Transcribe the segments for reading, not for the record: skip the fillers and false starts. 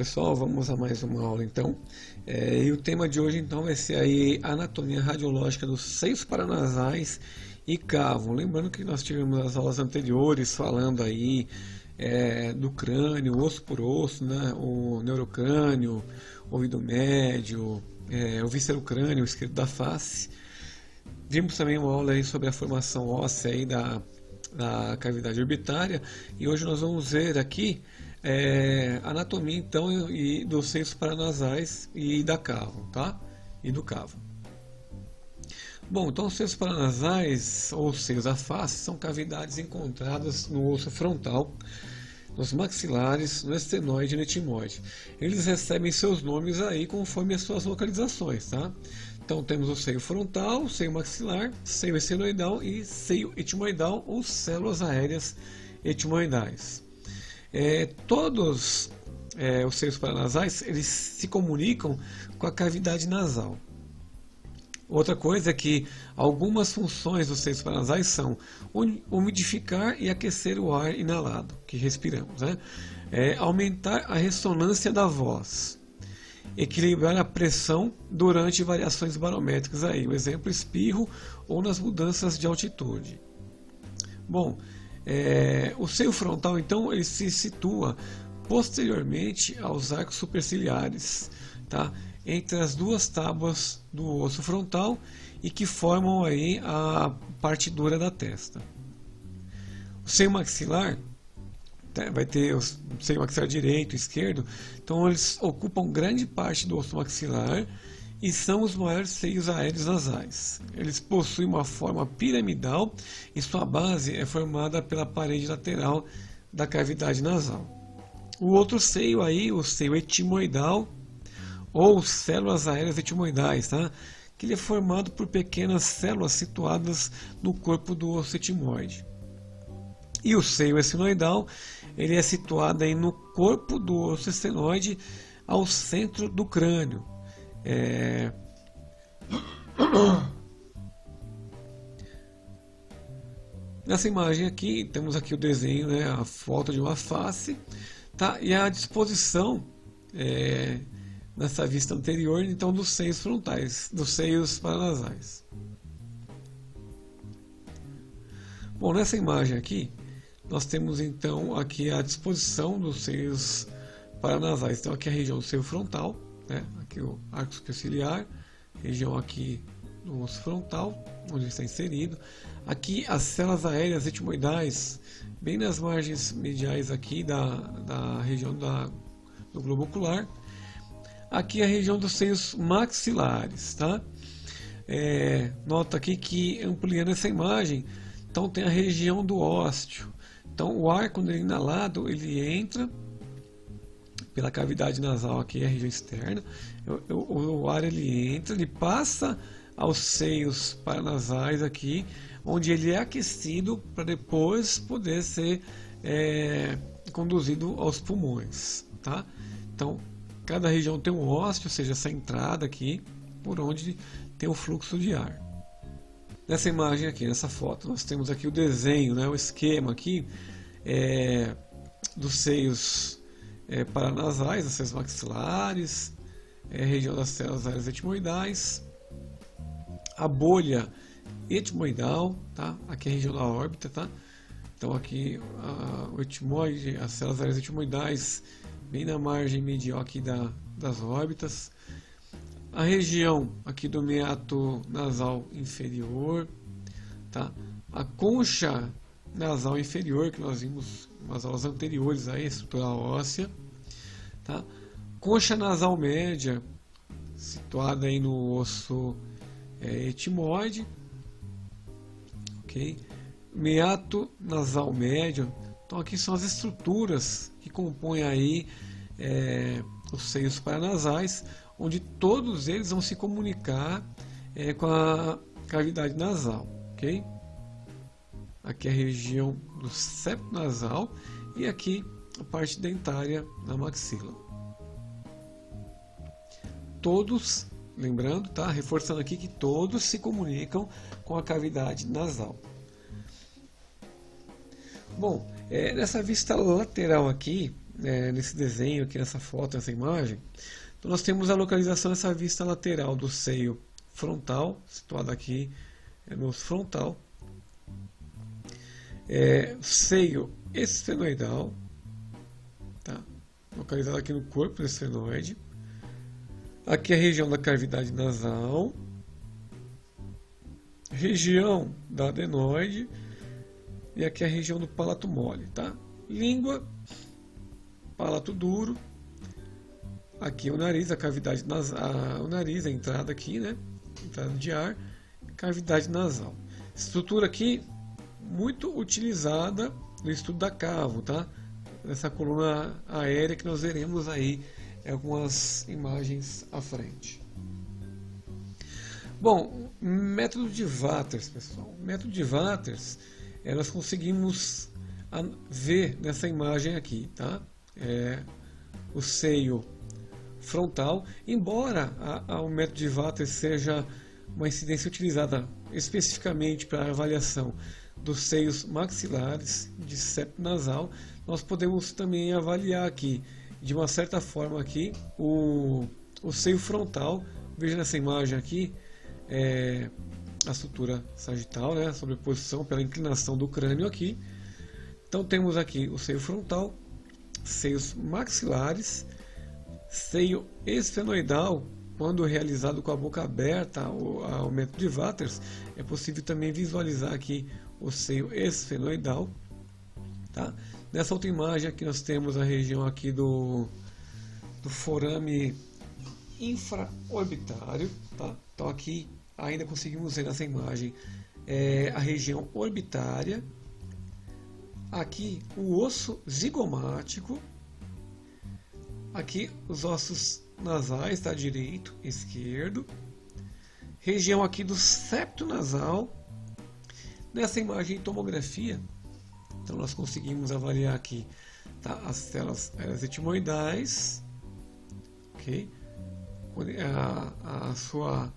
pessoal, vamos a mais uma aula então. E o tema de hoje então vai ser aí anatomia radiológica dos seios paranasais e cavo. Lembrando que nós tivemos as aulas anteriores falando aí do crânio, osso por osso, né? O neurocrânio, ouvido médio, o viscerocrânio, o esquerdo da face. Vimos também uma aula aí sobre a formação óssea aí da cavidade orbitária, e hoje nós vamos ver aqui anatomia então e dos seios paranasais e da cavo, tá? E do cavo. Bom, então os seios paranasais ou seios da face são cavidades encontradas no osso frontal, nos maxilares, no estenoide e no etimoide. Eles recebem seus nomes aí conforme as suas localizações, tá? Então temos o seio frontal, seio maxilar, seio estenoidal e seio etimoidal ou células aéreas etimoidais. Todos os seios paranasais eles se comunicam com a cavidade nasal. Outra coisa é que algumas funções dos seios paranasais são umidificar e aquecer o ar inalado que respiramos, né? Aumentar a ressonância da voz, equilibrar a pressão durante variações barométricas, aí, o exemplo espirro ou nas mudanças de altitude. Bom, o seio frontal então ele se situa posteriormente aos arcos superciliares, tá? Entre as duas tábuas do osso frontal e que formam aí a parte dura da testa. O seio maxilar vai ter o seio maxilar direito e esquerdo, então eles ocupam grande parte do osso maxilar e são os maiores seios aéreos nasais. Eles possuem uma forma piramidal e sua base é formada pela parede lateral da cavidade nasal. O outro seio aí, o seio etimoidal ou células aéreas etimoidais, tá? Que ele é formado por pequenas células situadas no corpo do osso etimoide. E o seio estenoidal, ele é situado aí no corpo do osso estenoide ao centro do crânio. Nessa imagem aqui, temos aqui o desenho, né, a foto de uma face, tá? E a disposição nessa vista anterior, então, dos seios frontais, dos seios paranasais. Bom, nessa imagem aqui, nós temos então aqui a disposição dos seios paranasais. Então aqui a região do seio frontal, né? Aqui o arco superciliar, região aqui do osso frontal, onde está inserido. Aqui as células aéreas etimoidais, bem nas margens mediais aqui da região do globo ocular. Aqui a região dos seios maxilares, tá? Nota aqui que ampliando essa imagem, então tem a região do ósteo. Então o ar, quando ele é inalado, ele entra pela cavidade nasal, aqui é a região externa. O ar ele entra, ele passa aos seios paranasais aqui, onde ele é aquecido para depois poder ser conduzido aos pulmões, tá? Então cada região tem um ósteo, ou seja, essa entrada aqui, por onde tem o fluxo de ar. Nessa imagem aqui, nessa foto, nós temos aqui o desenho, né, o esquema aqui dos seios paranasais, dos seios maxilares, região das células aéreas etimoidais, a bolha etimoidal, tá? Aqui é a região da órbita, tá? Então aqui o etimoide, as células aéreas etimoidais, bem na margem medial aqui das órbitas. A região aqui do meato nasal inferior, tá? A concha nasal inferior, que nós vimos nas aulas anteriores, a estrutura óssea, tá? Concha nasal média, situada aí no osso etimoide, ok? Meato nasal médio. Então aqui são as estruturas que compõem aí os seios paranasais, onde todos eles vão se comunicar com a cavidade nasal, ok? Aqui a região do septo nasal e aqui a parte dentária na maxila. Todos, lembrando, tá? Reforçando aqui que todos se comunicam com a cavidade nasal. Bom, nessa vista lateral aqui, nesse desenho aqui, nessa foto, nessa imagem, então nós temos a localização dessa vista lateral do seio frontal, situada aqui no frontal, seio esfenoidal, tá? Localizado aqui no corpo do esfenoide, aqui a região da cavidade nasal, região da adenoide e aqui a região do palato mole, tá? Língua, palato duro, aqui o nariz, a cavidade nasal, o nariz, a entrada aqui, né? Entrada de ar, cavidade nasal. Estrutura aqui muito utilizada no estudo da cavo, tá? Nessa coluna aérea que nós veremos aí em algumas imagens à frente. Bom, método de Watters, pessoal. Método de Watters, nós conseguimos ver nessa imagem aqui, tá? O seio frontal, embora o método de Watters seja uma incidência utilizada especificamente para a avaliação dos seios maxilares de septo nasal, nós podemos também avaliar aqui, de uma certa forma aqui, o seio frontal. Veja nessa imagem aqui, a estrutura sagital, né, a sobreposição pela inclinação do crânio aqui. Então temos aqui o seio frontal, seios maxilares, seio esfenoidal. Quando realizado com a boca aberta ao método de Watters, é possível também visualizar aqui o seio esfenoidal, tá? Nessa outra imagem aqui nós temos a região aqui do forame infraorbitário, tá? Então aqui ainda conseguimos ver nessa imagem a região orbitária, aqui o osso zigomático, aqui os ossos nasais, tá? Direito, esquerdo, região aqui do septo nasal. Nessa imagem de tomografia, então nós conseguimos avaliar aqui, tá? As células etimoidais, ok? A sua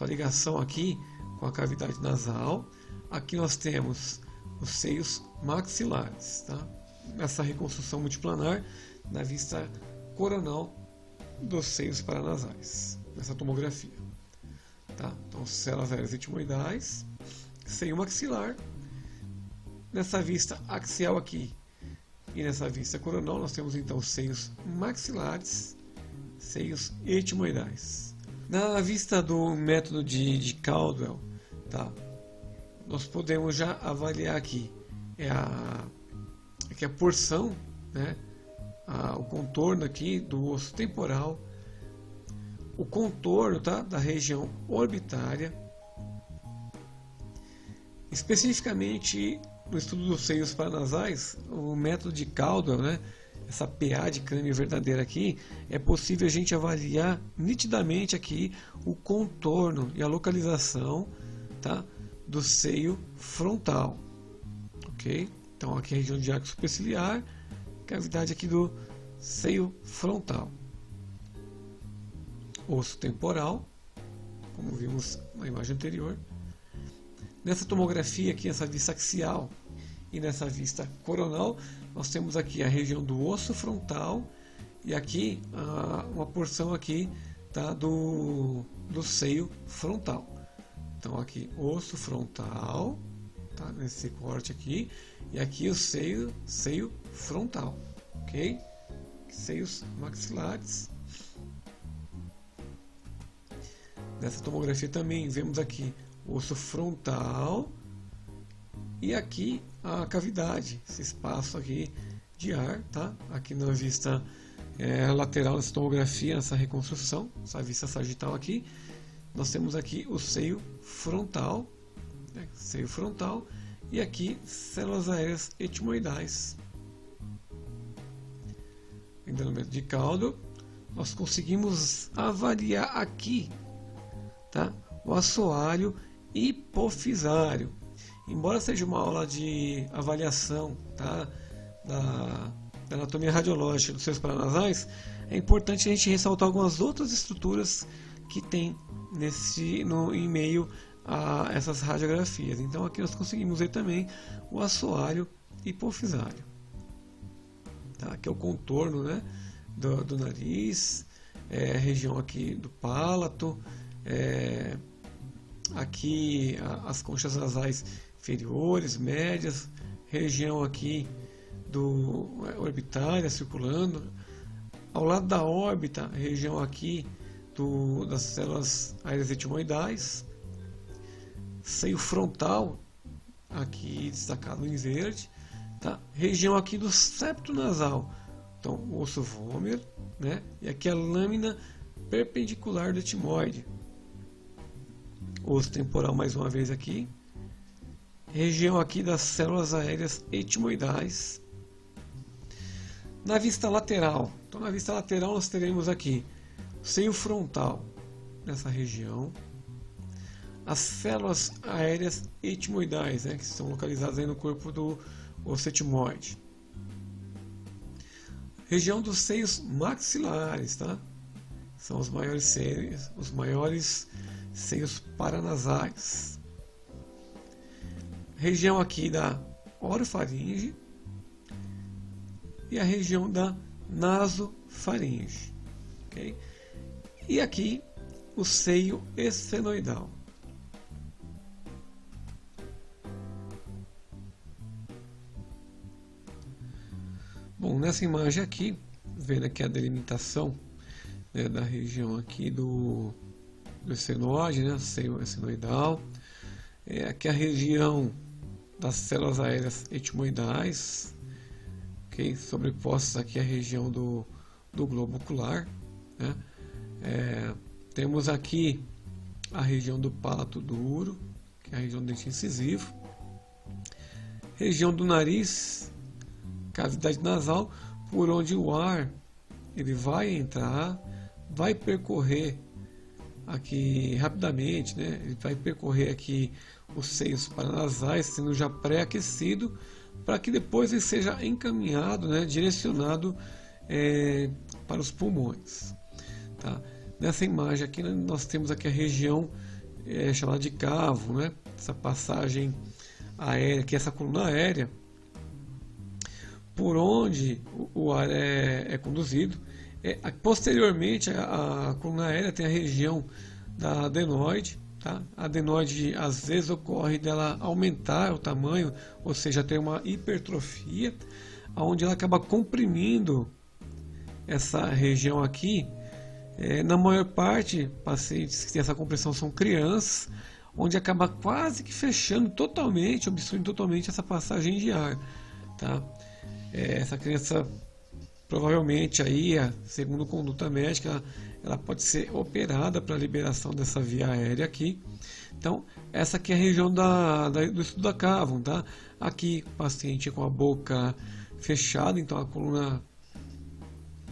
ligação aqui com a cavidade nasal. Aqui nós temos os seios maxilares, tá? Essa reconstrução multiplanar na vista coronal dos seios paranasais, nessa tomografia, tá? Então, células aéreas etimoidais, seio maxilar. Nessa vista axial aqui e nessa vista coronal nós temos então seios maxilares, seios etimoidais. Na vista do método de Caldwell, tá? Nós podemos já avaliar aqui a porção, né? O contorno aqui do osso temporal, o contorno, tá? Da região orbitária. Especificamente no estudo dos seios paranasais, o método de Caldwell, né? Essa PA de crânio verdadeira aqui, é possível a gente avaliar nitidamente aqui o contorno e a localização, tá? Do seio frontal, ok? Então aqui a região de arco superciliar, cavidade aqui do seio frontal, osso temporal, como vimos na imagem anterior. Nessa tomografia aqui, essa vista axial e nessa vista coronal, nós temos aqui a região do osso frontal e aqui uma porção aqui, tá, do seio frontal. Então aqui osso frontal, tá, nesse corte aqui, e aqui o seio frontal, ok? Seios maxilares. Nessa tomografia também vemos aqui o osso frontal e aqui a cavidade, esse espaço aqui de ar, tá? Aqui na vista lateral dessa tomografia, nessa reconstrução, essa vista sagital aqui, nós temos aqui o seio frontal, né? Seio frontal, e aqui células aéreas etimoidais. Ainda no método de Caldwell, nós conseguimos avaliar aqui, tá? O assoalho hipofisário. Embora seja uma aula de avaliação, tá? da anatomia radiológica dos seios paranasais, é importante a gente ressaltar algumas outras estruturas que tem em meio a essas radiografias. Então aqui nós conseguimos ver também o assoalho hipofisário. tá? Aqui é o contorno, né, do nariz, região aqui do palato, aqui as conchas nasais inferiores, médias, região aqui do orbitária circulando, ao lado da órbita, região aqui das células aéreas etimoidais, seio frontal, aqui destacado em verde, tá? Região aqui do septo nasal, então o osso vômer, né? E aqui a lâmina perpendicular do etimoide, osso temporal mais uma vez aqui, região aqui das células aéreas etimoidais. Na vista lateral, então na vista lateral nós teremos aqui o seio frontal nessa região, as células aéreas etimoidais, né, que estão localizadas aí no corpo do osso etimoide, região dos seios maxilares, tá? São os maiores seios paranasais, região aqui da orofaringe e a região da nasofaringe, okay? E aqui o seio esfenoidal. Bom, nessa imagem aqui, vendo aqui a delimitação, né, da região aqui do esfenoide, né, seio esfenoidal, aqui a região das células aéreas etimoidais, okay? Sobrepostas aqui a região do globo ocular, né? Temos aqui a região do palato duro, que é a região do dente incisivo, região do nariz, cavidade nasal, por onde o ar ele vai entrar, vai percorrer aqui rapidamente, né? Ele vai percorrer aqui os seios paranasais, sendo já pré-aquecido, para que depois ele seja encaminhado, né, direcionado para os pulmões, tá? Nessa imagem aqui nós temos aqui a região chamada de cavo, né? Essa passagem aérea, que é essa coluna aérea, por onde o ar é conduzido. Posteriormente, a coluna aérea tem a região da adenoide, tá? A adenoide às vezes ocorre dela aumentar o tamanho, ou seja, ter uma hipertrofia, onde ela acaba comprimindo essa região aqui. Na maior parte, pacientes que têm essa compressão são crianças, onde acaba quase que fechando totalmente, obstruindo totalmente essa passagem de ar, tá? Essa criança provavelmente aí, segundo conduta médica, ela pode ser operada para a liberação dessa via aérea aqui. Então, essa aqui é a região do estudo da cavum, tá? Aqui, paciente com a boca fechada, então a coluna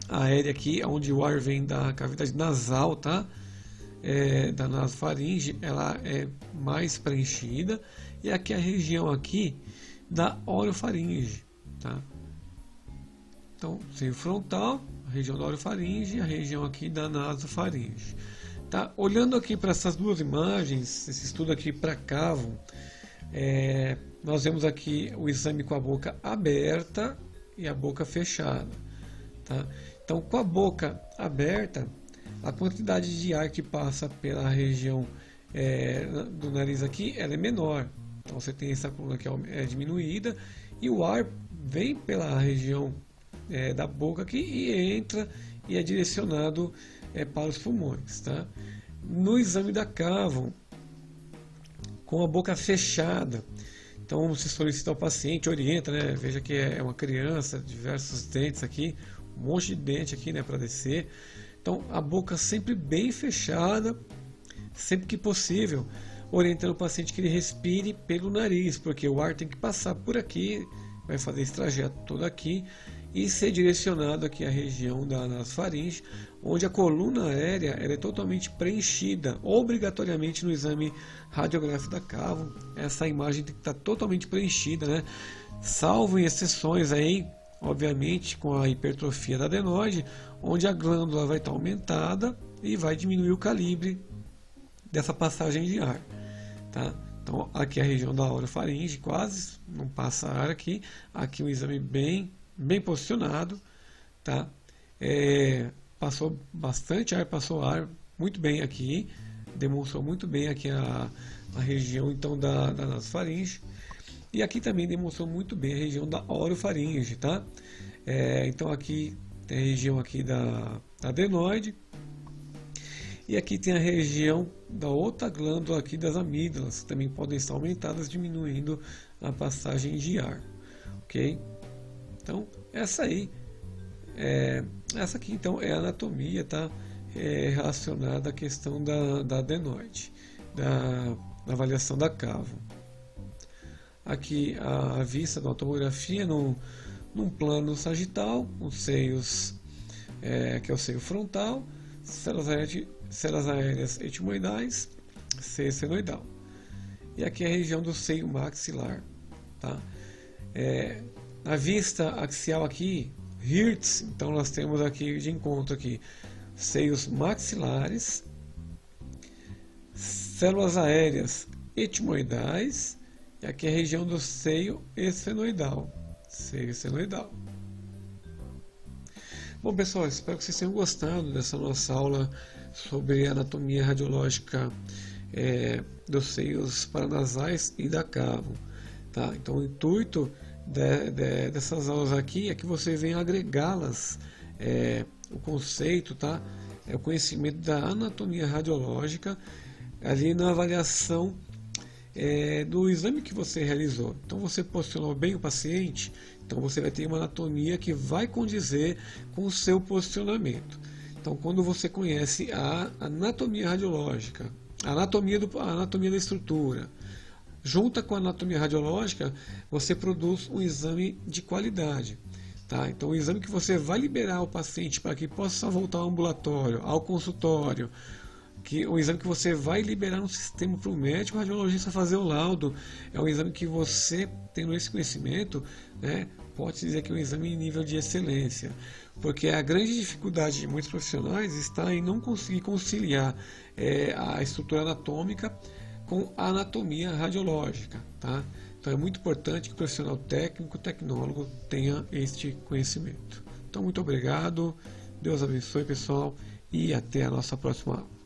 aérea aqui, onde o ar vem da cavidade nasal, tá? Da nasofaringe, ela é mais preenchida. E aqui a região aqui da orofaringe, tá? Então, seio frontal, a região da orofaringe e a região aqui da nasofaringe. Tá? Olhando aqui para essas duas imagens, esse estudo aqui para cavum, nós vemos aqui o exame com a boca aberta e a boca fechada. Tá? Então, com a boca aberta, a quantidade de ar que passa pela região do nariz aqui, ela é menor. Então, você tem essa coluna que é diminuída e o ar vem pela região da boca aqui e entra e é direcionado para os pulmões, tá? No exame da cavum, com a boca fechada, então se solicita ao paciente, orienta, né? Veja que é uma criança, diversos dentes aqui, um monte de dente aqui, né, para descer. Então a boca sempre bem fechada, sempre que possível, orientando o paciente que ele respire pelo nariz, porque o ar tem que passar por aqui, vai fazer esse trajeto todo aqui e ser direcionado aqui à região da nasofaringe, onde a coluna aérea ela é totalmente preenchida, obrigatoriamente no exame radiográfico da cavum. Essa imagem tem que estar totalmente preenchida, né? Salvo em exceções aí, obviamente, com a hipertrofia da adenoide, onde a glândula vai estar aumentada e vai diminuir o calibre dessa passagem de ar, tá? Então aqui é a região da orofaringe, quase não passa ar aqui. Aqui um exame bem bem posicionado, tá? Passou bastante ar, passou ar muito bem aqui, demonstrou muito bem aqui a região então da nasofaringe, e aqui também demonstrou muito bem a região da orofaringe, tá? Então aqui tem a região aqui da adenoide, e aqui tem a região da outra glândula aqui das amígdalas, que também podem estar aumentadas, diminuindo a passagem de ar, ok? Então essa aqui então é a anatomia, tá? Relacionada à questão da adenoide, da avaliação da cavo. Aqui a vista da tomografia num plano sagital, os seios, que é o seio frontal, células aéreas etimoidais, seio senoidal. E aqui é a região do seio maxilar, tá? A vista axial aqui, Hertz, então nós temos aqui de encontro aqui seios maxilares, células aéreas etimoidais, e aqui é a região do seio esfenoidal, seio esfenoidal. Bom, pessoal, espero que vocês tenham gostado dessa nossa aula sobre anatomia radiológica dos seios paranasais e da cavo, tá? Então o intuito dessas aulas aqui é que você venha agregá-las, o conceito, tá? O conhecimento da anatomia radiológica ali na avaliação do exame que você realizou. Então você posicionou bem o paciente, então você vai ter uma anatomia que vai condizer com o seu posicionamento. Então quando você conhece a anatomia radiológica, a anatomia da estrutura, junta com a anatomia radiológica, você produz um exame de qualidade. Tá? Então o exame que você vai liberar o paciente para que possa voltar ao ambulatório, ao consultório, o exame que você vai liberar no sistema para o médico radiologista fazer o laudo, é um exame que você, tendo esse conhecimento, pode dizer que é um exame em nível de excelência. Porque a grande dificuldade de muitos profissionais está em não conseguir conciliar a estrutura anatômica com a anatomia radiológica, tá? Então é muito importante que o profissional técnico, tecnólogo tenha este conhecimento. Então muito obrigado, Deus abençoe, pessoal, e até a nossa próxima aula.